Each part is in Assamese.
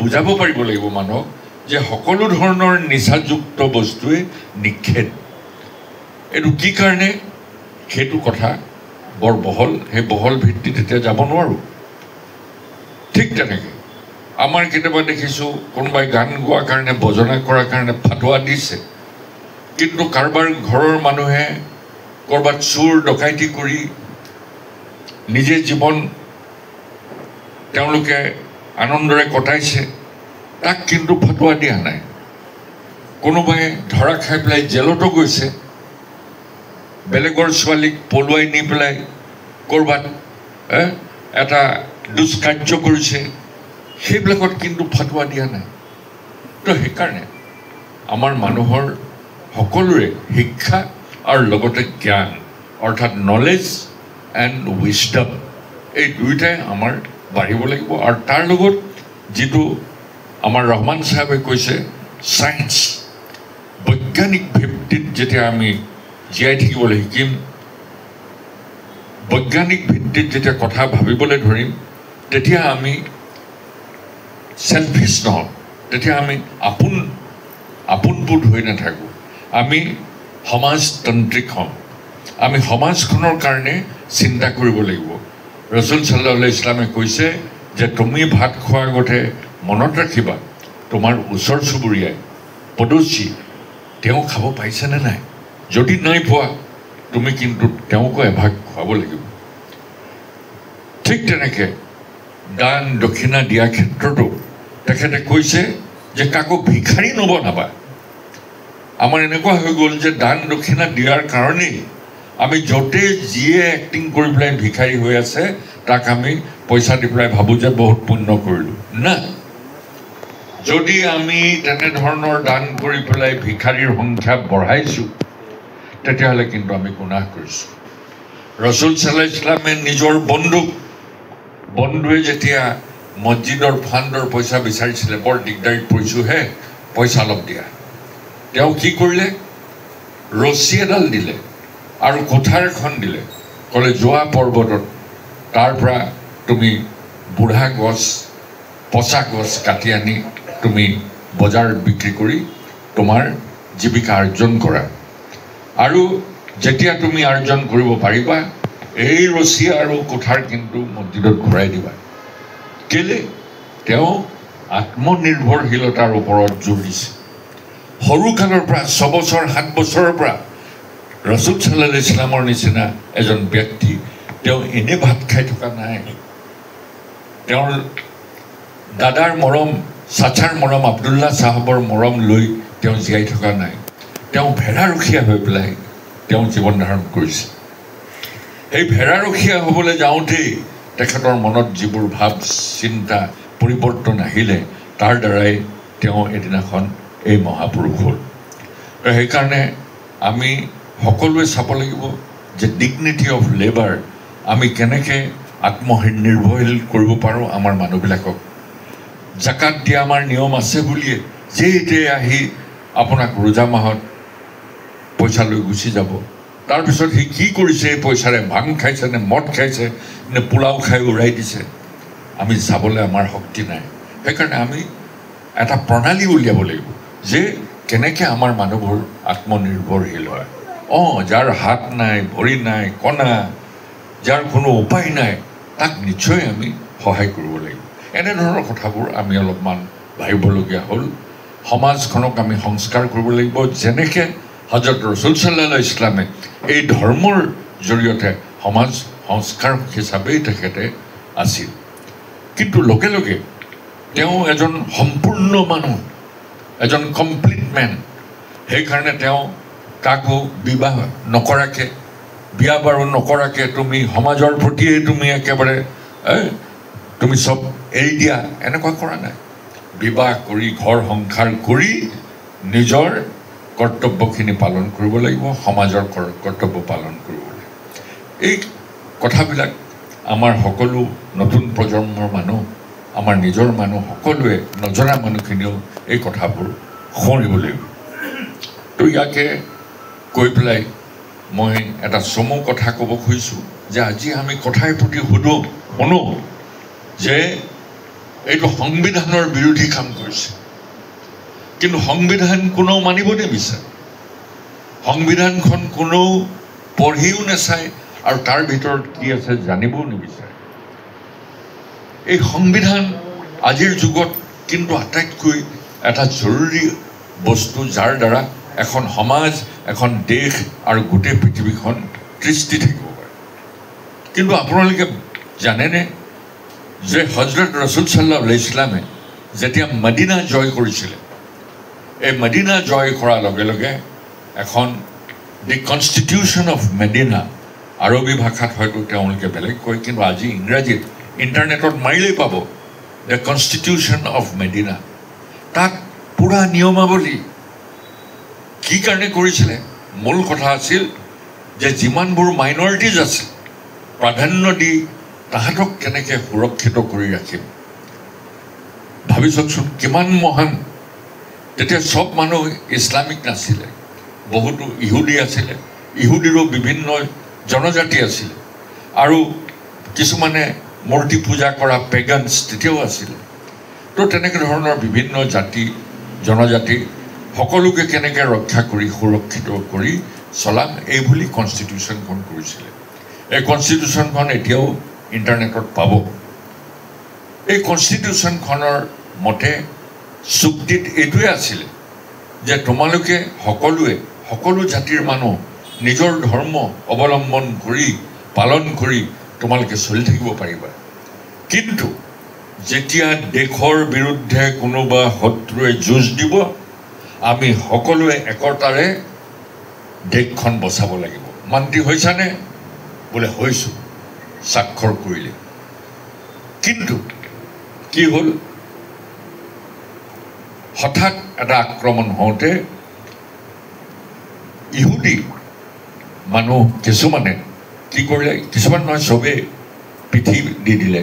বুজাব পাৰিব লাগিব মানুহক যে সকলো ধৰণৰ নিচাযুক্ত বস্তুৱে নিষেধ। এইটো কি কাৰণে সেইটো কথা বৰ বহল, সেই বহল ভিত্তিত এতিয়া যাব নোৱাৰোঁ। ঠিক তেনেকৈ আমাৰ কেতিয়াবা দেখিছোঁ কোনোবাই গান গোৱাৰ কাৰণে বজনা কৰাৰ কাৰণে ফাটোৱা দিছে, কিন্তু কাৰোবাৰ ঘৰৰ মানুহে ক'ৰবাত চুৰ ডকাইতি কৰি নিজে জীৱন তেওঁলোকে আনন্দৰে কটাইছে, তাক কিন্তু ফটোৱা দিয়া নাই। কোনোবাই ধৰা খাই পেলাই জেলতো গৈছে, বেলেগৰ ছোৱালীক পলুৱাই নি পেলাই ক'ৰবাত এটা দুষ্কাৰ্য কৰিছে, সেইবিলাকত কিন্তু ফটোৱা দিয়া নাই। তো সেইকাৰণে আমাৰ মানুহৰ সকলোৰে শিক্ষা আৰু লগতে জ্ঞান অৰ্থাৎ নলেজ এণ্ড উইজডম, এই দুয়োটাই আমাৰ বাঢ়িব লাগিব। আৰু তাৰ লগত যিটো আমাৰ ৰহমান চাহাবে কৈছে চায়েন্স, বৈজ্ঞানিক ভিত্তিত যেতিয়া আমি জীয়াই থাকিবলৈ শিকিম, বৈজ্ঞানিক ভিত্তিত যেতিয়া কথা ভাবিবলৈ ধৰিম, তেতিয়া আমি চেলফিছ নহওঁ, তেতিয়া আমি আপোনবোধ হৈ নাথাকোঁ, আমি সমাজতান্ত্ৰিক হ'ম। আমি সমাজখনৰ কাৰণে চিন্তা কৰিব লাগিব। ৰচুল ছাল্লাল্লাহু আলাইহি ইছলামে কৈছে যে তুমি ভাত খোৱাৰ আগতে মনত ৰাখিবা তোমাৰ ওচৰ চুবুৰীয়াই পড়োচী তেওঁ খাব পাইছেনে নাই। যদি নাই পোৱা তুমি কিন্তু তেওঁকো এভাগ খুৱাব লাগিব। ঠিক তেনেকৈ দান দক্ষিণা দিয়াৰ ক্ষেত্ৰতো তেখেতে কৈছে যে কাকো ভিখাৰী নবনাবা। আমাৰ এনেকুৱা হৈ গ'ল যে দান দক্ষিণা দিয়াৰ কাৰণেই আমি য'তে যিয়ে এক্টিং কৰি পেলাই ভিখাৰী হৈ আছে তাক আমি পইচা দি পেলাই ভাবোঁ যে বহুত পুণ্য কৰিলোঁ। না, যদি আমি তেনেধৰণৰ দান কৰি পেলাই ভিখাৰীৰ সংখ্যা বঢ়াইছোঁ তেতিয়াহ'লে কিন্তু আমি গুনাহ কৰিছোঁ। ৰচুল ছাল্লাল্লাহু আলাইহি ইছলামে নিজৰ বন্ধুৱে যেতিয়া মছজিদৰ ফাণ্ডৰ পইচা বিচাৰিছিলে, বৰ দিগদাৰীত পৰিছোঁ হে, পইচা অলপ দিয়া, তেওঁ কি কৰিলে, ৰছী এডাল দিলে আৰু কোঠাৰ এখন দিলে, ক'লে যোৱা পৰ্বতত তাৰ পৰা তুমি বুঢ়া গছ পচা গছ কাটি আনি তুমি বজাৰত বিক্ৰী কৰি তোমাৰ জীৱিকা অৰ্জন কৰা, আৰু যেতিয়া তুমি অৰ্জন কৰিব পাৰিবা এই ৰছী আৰু কোঠাৰ কিন্তু মছজিদত ঘূৰাই দিবা। কেলে? তেওঁ আত্মনিৰ্ভৰশীলতাৰ ওপৰত জোৰ দিছে। সৰুকালৰ পৰা 6 বছৰ 7 বছৰৰ পৰা ৰচুল ছাল্লাল্লাহু আলাইহি ইছলামৰ নিচিনা এজন ব্যক্তি তেওঁ এনে ভাত খাই থকা নাই। তেওঁৰ দাদাৰ মৰম, চাচাৰ মৰম, আব্দুল্লাহ চাহাবৰ মৰম লৈ তেওঁ জীয়াই থকা নাই। তেওঁ ভেড়াৰখীয়া হৈ পেলাই তেওঁ জীৱন ধাৰণ কৰিছে। সেই ভেড়াৰখীয়া হ'বলৈ যাওঁতেই তেখেতৰ মনত যিবোৰ ভাৱ চিন্তা পৰিৱৰ্তন আহিলে তাৰ দ্বাৰাই তেওঁ এদিনাখন এই মহাপুৰুষ হ'ল। সেইকাৰণে আমি সকলোৱে চাব লাগিব যে ডিগনিটি অফ লেবাৰ আমি কেনেকৈ আত্মনিৰ্ভৰশীল কৰিব পাৰোঁ আমাৰ মানুহবিলাকক। জাকাত দিয়া আমাৰ নিয়ম আছে বুলিয়ে যেতিয়াই আহি আপোনাক ৰোজা মাহত পইচা লৈ গুচি যাব, তাৰপিছত সি কি কৰিছে এই পইচাৰে, ভাং খাইছে নে মদ খাইছে নে পোলাও খাই উৰাই দিছে, আমি চাবলৈ আমাৰ শক্তি নাই। সেইকাৰণে আমি এটা প্ৰণালী উলিয়াব লাগিব যে কেনেকৈ আমাৰ মানুহবোৰ আত্মনিৰ্ভৰশীল হয়। যাৰ হাত নাই, ভৰি নাই, কণা, যাৰ কোনো উপায় নাই, তাক নিশ্চয় আমি সহায় কৰিব লাগিব। এনেধৰণৰ কথাবোৰ আমি অলপমান ভাবিবলগীয়া হ'ল। সমাজখনক আমি সংস্কাৰ কৰিব লাগিব, যেনেকৈ হজৰত ৰচুল ছাল্লাল্লাহু আলাইহি ইছলামে এই ধৰ্মৰ জৰিয়তে সমাজ সংস্কাৰক হিচাপেই তেখেতে আছিল। কিন্তু লগে লগে তেওঁ এজন সম্পূৰ্ণ মানুহ, এজন কমপ্লিট মেন। সেইকাৰণে তেওঁ কাকো বিবাহ নকৰাকৈ, বিয়া বাৰু নকৰাকৈ তুমি সমাজৰ প্ৰতিয়ে তুমি একেবাৰে তুমি চব এৰি দিয়া, এনেকুৱা কৰা নাই। বিবাহ কৰি ঘৰ সংসাৰ কৰি নিজৰ কৰ্তব্যখিনি পালন কৰিব লাগিব, সমাজৰ কৰ্তব্য পালন কৰিব লাগিব। এই কথাবিলাক আমাৰ সকলো নতুন প্ৰজন্মৰ মানুহ, আমাৰ নিজৰ মানুহ, সকলোৱে নজনা মানুহখিনিও এই কথাবোৰ শুনিব লাগিব। তো ইয়াকে কৈ পেলাই মই এটা চমু কথা ক'ব খুজিছোঁ যে আজি আমি কথাৰ প্ৰতি শুনো যে এইটো সংবিধানৰ বিৰোধী কাম কৰিছে কিন্তু সংবিধান কোনেও মানিব নিবিচাৰে সংবিধানখন কোনেও পঢ়িও নাচায় আৰু তাৰ ভিতৰত কি আছে জানিবও নিবিচাৰে এই সংবিধান আজিৰ যুগত কিন্তু আটাইতকৈ এটা জৰুৰী বস্তু যাৰ দ্বাৰা এখন সমাজ এখন দেশ আৰু গোটেই পৃথিৱীখন দৃষ্টি থাকিব পাৰে কিন্তু আপোনালোকে জানেনে যে হজৰত ৰসুল সাল্লাল্লাহু আলাইহি ওয়াসাল্লামে যেতিয়া মদিনা জয় কৰিছিলে এই মদিনা জয় কৰাৰ লগে লগে এখন দি কনষ্টিটিউশ্যন অফ মেডিনা আৰবী ভাষাত হয়তো তেওঁলোকে বেলেগ কয় কিন্তু আজি ইংৰাজীত ইণ্টাৰনেটত মাৰিলেই পাব দ্য কনষ্টিটিউশ্যন অফ মেডিনা তাত পুৰা নিয়মাৱলী কি কাৰণে কৰিছিলে মূল কথা আছিল যে যিমানবোৰ মাইনৰিটিজ আছে প্ৰাধান্য দি তাহাঁতক কেনেকৈ সুৰক্ষিত কৰি ৰাখিম ভাবি চাওকচোন কিমান মহান তেতিয়া চব মানুহ ইছলামিক নাছিলে বহুতো ইহুদী আছিলে ইহুদীৰো বিভিন্ন জনজাতি আছিলে আৰু কিছুমানে মূৰ্তি পূজা কৰা পেগানছ তেতিয়াও আছিলে তো তেনেকৈ ধৰণৰ বিভিন্ন জাতি জনজাতি সকলোকে কেনেকৈ ৰক্ষা কৰি সুৰক্ষিত কৰি চলাম এই বুলি কনষ্টিটিউশ্যনখন কৰিছিলে এই কনষ্টিটিউশ্যনখন এতিয়াও ইণ্টাৰনেটত পাব এই কনষ্টিটিউশ্যনখনৰ মতে চুক্তিত এইটোৱে আছিলে যে তোমালোকে সকলোৱে সকলো জাতিৰ মানুহ নিজৰ ধৰ্ম অৱলম্বন কৰি পালন কৰি তোমালোকে চলি থাকিব পাৰিবা কিন্তু যেতিয়া দেশৰ বিৰুদ্ধে কোনোবা শত্ৰুৱে যুঁজ দিব আমি সকলোৱে একতাৰে দেশখন বচাব লাগিব মান্তি হৈছানে বোলে হৈছোঁ স্বাক্ষৰ কৰিলে কিন্তু কি হ'ল হঠাৎ এটা আক্ৰমণ হওঁতে ইহুদী মানুহ কিছুমানে কি কৰিলে কিছুমান নহয় চবেই পিঠি দি দিলে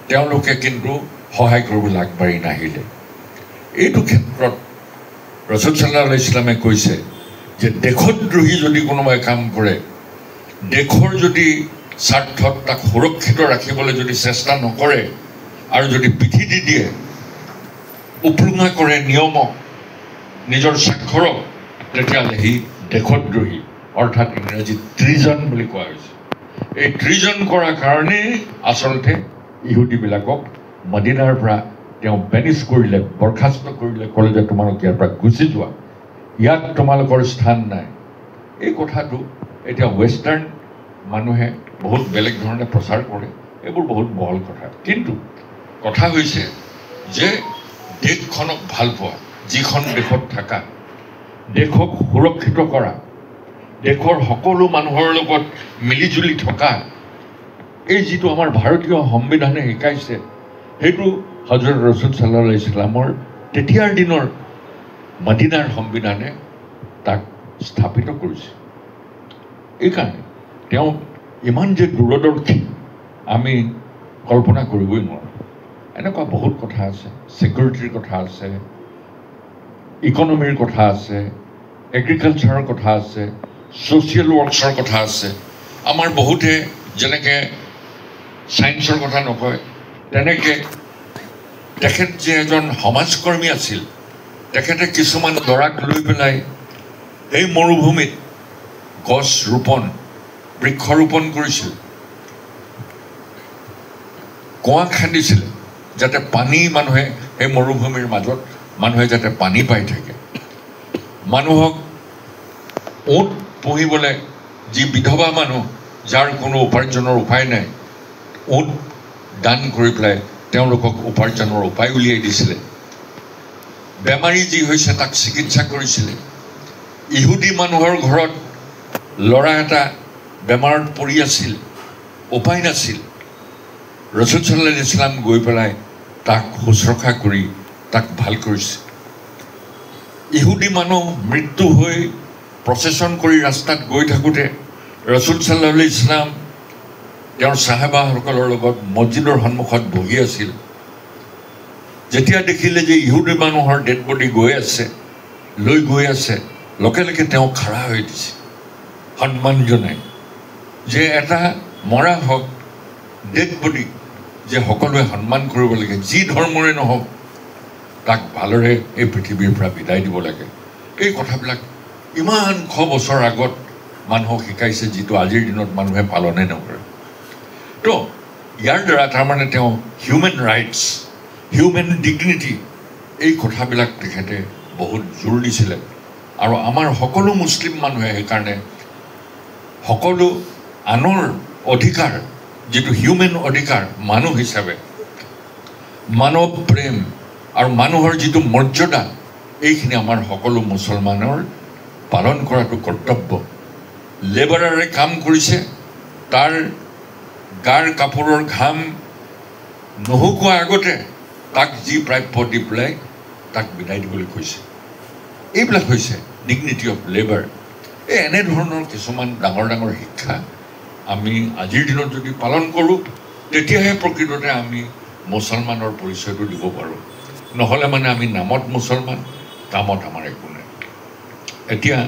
তেওঁলোকে কিন্তু সহায় কৰিবলৈ আগবাঢ়ি নাহিলে এইটো ক্ষেত্ৰত ৰসুল সাল্লাল্লাহু আলাইহি ওয়াসাল্লামে কৈছে যে দেশদ্ৰোহী যদি কোনোবাই কাম কৰে দেশৰ যদি স্বাৰ্থত তাক সুৰক্ষিত ৰাখিবলৈ যদি চেষ্টা নকৰে আৰু যদি পিঠি দি দিয়ে উপলুঙা কৰে নিয়মক নিজৰ স্বাক্ষৰক তেতিয়াহ'লে সি দেশদ্ৰোহী অৰ্থাৎ ইংৰাজীত ট্ৰিজন বুলি কোৱা হৈছে এই ট্ৰিজন কৰাৰ কাৰণেই আচলতে ইহুদীবিলাকক মদিনাৰ পৰা তেওঁ বেনিছ কৰিলে বৰখাস্ত কৰিলে ক'লে যে তোমালোক ইয়াৰ পৰা গুচি যোৱা ইয়াত তোমালোকৰ স্থান নাই এই কথাটো এতিয়া ৱেষ্টাৰ্ণ মানুহে বহুত বেলেগ ধৰণে প্ৰচাৰ কৰে এইবোৰ বহুত বহল কথা কিন্তু কথা হৈছে যে দেশখনক ভাল পোৱা যিখন দেশত থকা দেশক সুৰক্ষিত কৰা দেশৰ সকলো মানুহৰ লগত মিলিজুলি থকা এই যিটো আমাৰ ভাৰতীয় সংবিধানে শিকাইছে সেইটো হজৰত ৰসুল সাল্লাল্লাহু আলাইহি ওয়াসাল্লামৰ তেতিয়াৰ দিনৰ মদিনাৰ সংবিধানে তাক স্থাপিত কৰিছে এইকাৰণে তেওঁ ইমান যে দূৰদৰ্শী আমি কল্পনা কৰিবই নোৱাৰোঁ এনেকুৱা বহুত কথা আছে ছিকিউৰিটিৰ কথা আছে ইকনমিৰ কথা আছে এগ্ৰিকালচাৰৰ কথা আছে ছ'চিয়েল ৱৰ্কছৰ কথা আছে আমাৰ বহুতে যেনেকৈ ছায়েন্সৰ কথা নকয় তেনেকৈ তেখেত যে এজন সমাজকৰ্মী আছিল তেখেতে কিছুমান ল'ৰাক লৈ পেলাই এই মৰুভূমিত গছ ৰোপণ বৃক্ষৰোপণ কৰিছিল কুঁৱা খান্দিছিলে যাতে পানী মানুহে এই মৰুভূমিৰ মাজত মানুহে যাতে পানী পাই থাকে মানুহক উট পুহিবলৈ যি বিধৱা মানুহ যাৰ কোনো উপাৰ্জনৰ উপায় নাই উট দান কৰি পেলাই তেওঁলোকক উপাৰ্জনৰ উপায় উলিয়াই দিছিলে বেমাৰী যি হৈছে তাক চিকিৎসা কৰিছিলে ইহুদী মানুহৰ ঘৰত ল'ৰা এটা বেমাৰত পৰি আছিল উপায় নাছিল ৰসুল সাল্লাল্লাহু আলাইহি ওয়াসাল্লাম গৈ পেলাই তাক শুশ্ৰূষা কৰি তাক ভাল কৰিছে ইহুদী মানুহ মৃত্যু হৈ প্ৰচেছন কৰি ৰাস্তাত গৈ থাকোঁতে ৰসুল সাল্লাল্লাহু আলাইহি ওয়াসাল্লাম তেওঁৰ চাহাবাসকলৰ লগত মছজিদৰ সন্মুখত বহি আছিল যেতিয়া দেখিলে যে ইহুদী মানুহৰ ডেড বডি গৈ আছে লৈ গৈ আছে লগে লগে তেওঁ খাৰা হৈ দিছে সন্মান জনাই যে এটা মৰা হওক ডেড বডি যে সকলোৱে সন্মান কৰিব লাগে, যি ধৰ্মৰে নহওক তাক ভালৰে এই পৃথিৱীৰ পৰা বিদায় দিব লাগে। এই কথাবিলাক ইমান শ বছৰ আগত মানুহক শিকাইছে, যিটো আজিৰ দিনত মানুহে পালনে নকৰে। তো ইয়াৰ দ্বাৰা তাৰমানে তেওঁ হিউমেন ৰাইটছ, হিউমেন ডিগনিটি, এই কথাবিলাক তেখেতে বহুত জোৰ দিছিলে। আৰু আমাৰ সকলো মুছলিম মানুহে সেইকাৰণে সকলো আনৰ অধিকাৰ, যিটো হিউমেন অধিকাৰ, মানুহ হিচাপে মানৱ প্ৰেম আৰু মানুহৰ যিটো মৰ্যাদা, এইখিনি আমাৰ সকলো মুছলমানৰ পালন কৰাটো কৰ্তব্য। লেবাৰাৰে কাম কৰিছে, তাৰ গাৰ কাপোৰৰ ঘাম নুশুকোৱাৰ আগতে তাক যি প্ৰাপ্য দি পেলাই তাক বিদায় দিবলৈ কৈছে। এইবিলাক হৈছে ডিগনিটি অফ লেবাৰ। এই এনেধৰণৰ কিছুমান ডাঙৰ ডাঙৰ শিক্ষা আমি আজিৰ দিনত যদি পালন কৰোঁ, তেতিয়াহে প্ৰকৃততে আমি মুছলমানৰ পৰিচয়টো দিব পাৰোঁ। নহ'লে মানে আমি নামত মুছলমান, কামত আমাৰ একো নাই। এতিয়া